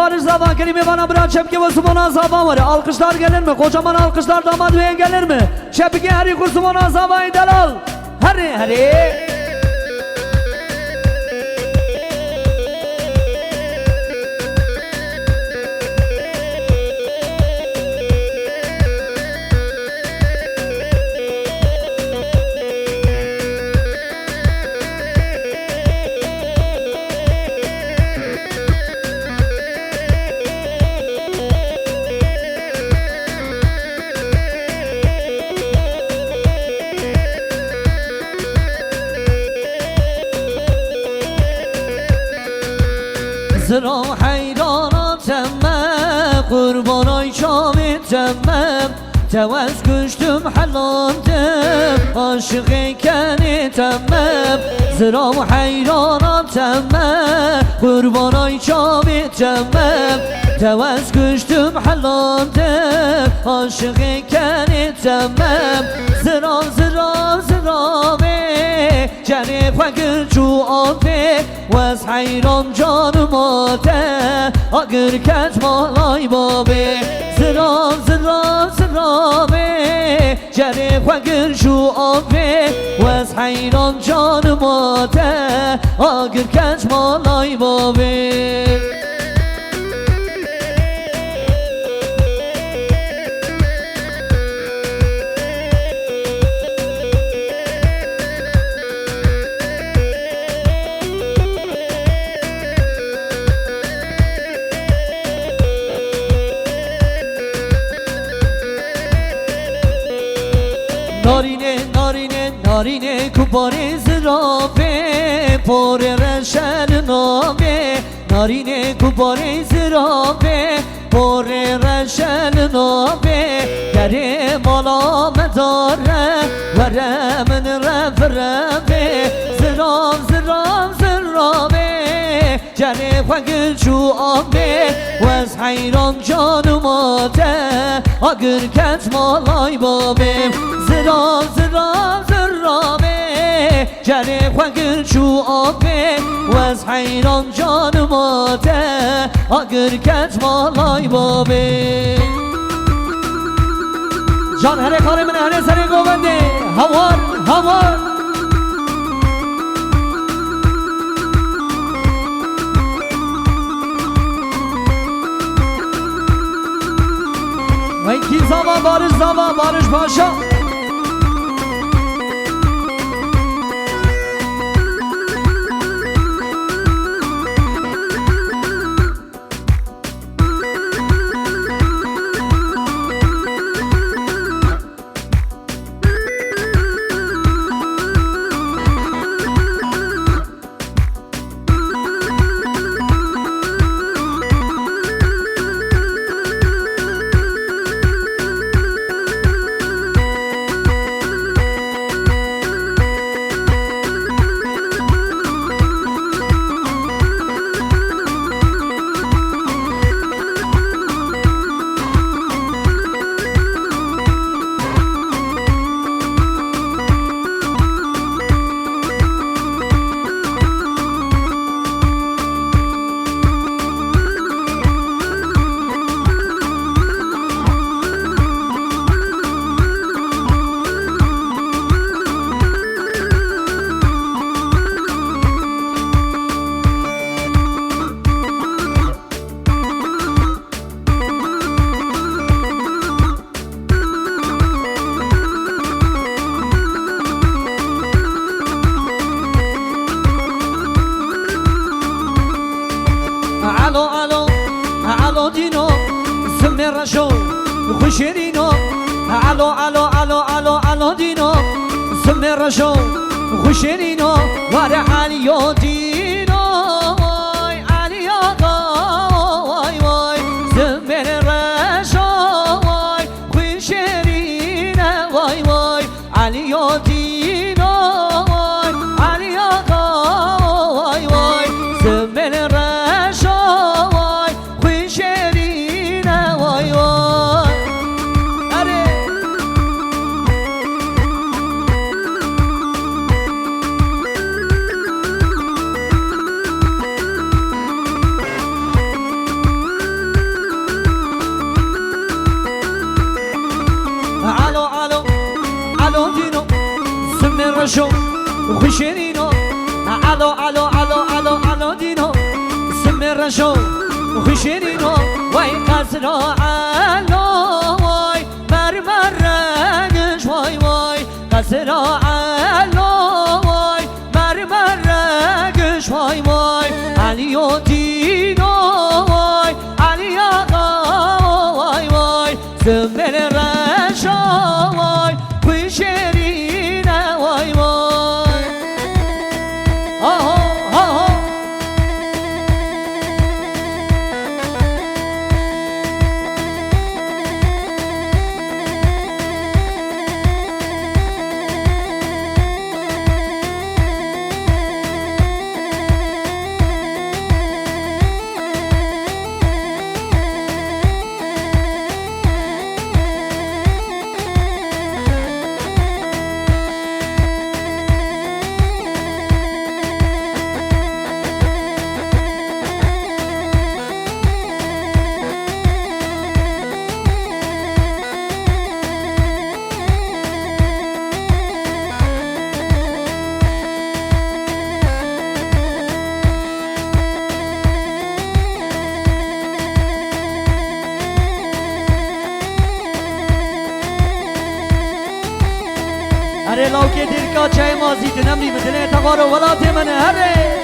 Barış Zavan kelime bana bırak şepki ve sumana zavan var. Alkışlar gelir mi? Kocaman alkışlar damat düğün gelir mi? Şepki heri kursumana zavan delal. Heri. Zira hayranatım kurban ay çavitim Tevez güçtüm halandım aşık iken itemem Zira hayranatım kurban ay çavitim Tevez güçtüm halandım aşık iken itemem Zira جاني فقر جو آبی وز حیران جانم آده اگر کت مالای بابی زرابی جاني فقر جو آبی وز حیران جانم آده اگر کت مالای بابی نارینه کوباری زرابه پر رشل نامه نارینه کوباری زرابه پر رشل نامه گره مالا مداره وره من رفرمه زرابه جنه فقر جو آبه وز حیران جانم آده اگر کت مالای بابه زرابه جنه فقر جو آبه وز حیران جانم آده اگر کت مالای بابه جان هر کار من هر سر گوونده هوار وای کی زوا بارش پاشا علو دینو سمی رشو خوشیرینو علو دینو سمی رشو خوشیرینو واره علیو دینو علیو وای سمی رشو خوشیرینه وای علیو دینو علیو وای سمی رشو رشو وخشينينو علو علو علو علو علو دينو سم رشو وخشينينو واي قصرو علو واي مرمر رقش واي واي قصرو علو واي مرمر رقش واي واي عليو دينو واي علي آقا واي واي سم رشو واي وخشينينو واي واي هره لو که دیر که چای مازی دنمری مثل تقار و ولات منه هره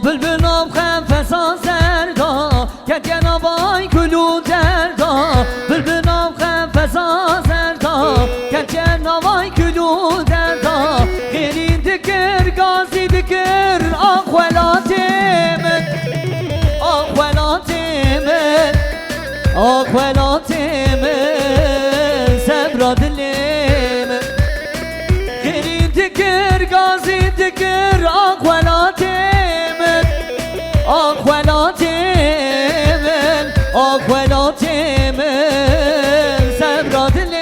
بلبلم خم فسان سردا که جنابای کلو دردا بلبلم خم فسان سردا که جنابای کلو دردا خیلی دکر گازی دکر آخولاتم آخولاتم آخولاتم سبرا دلم خیلی دکر گازی دکر آخولاتم آخولاتم سبرا دلم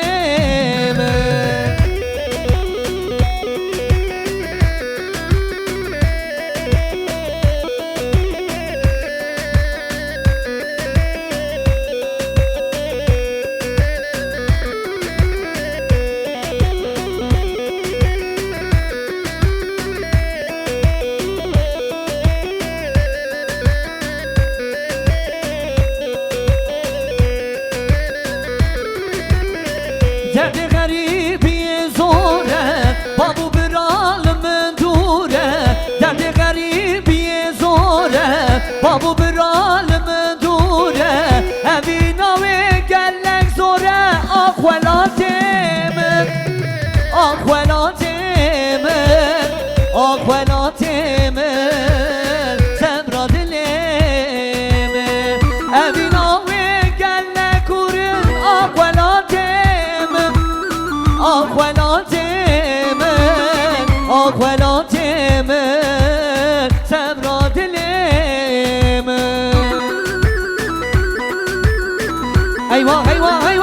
درد غریبی زوره بابو برال من دوره درد غریبی زوره بابو برال من دوره همی ناوی گلک زوره آخولاتم آخولاتم آخولاتم سبرا دلم همی ناوی گلک کورن آخولاتم آخولاتم آخولاتم سبرا دلم ایوا ایوا ایوا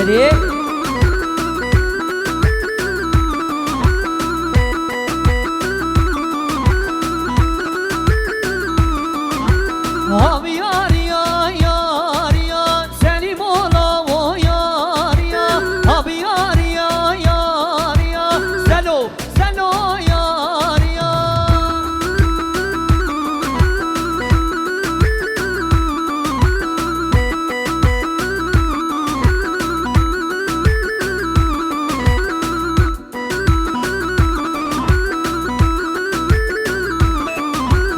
هري Abi yar ya yar ya Selim ola o yar ya Abi yar ya yar ya Selo selo yar ya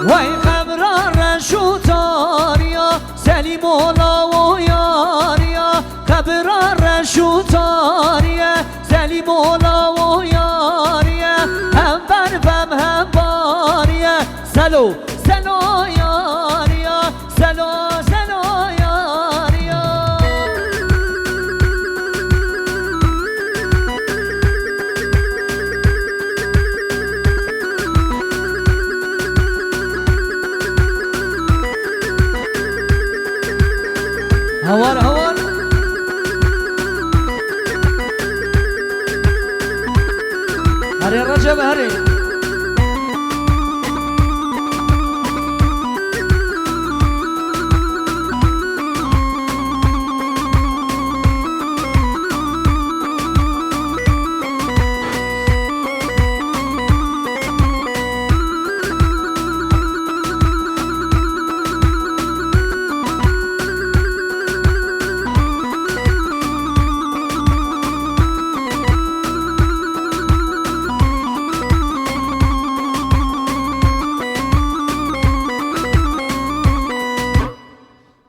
Vay kabrar şu tariya Selim ola o yar ya Kabrar şu tariye Selim ola o yar ya Hem berbem hem bariye Selo selo yar ya Selo selo yar ya هوار هوار هري رجب هري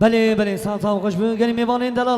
بله بله سلام خوش بگیم میوانین دلال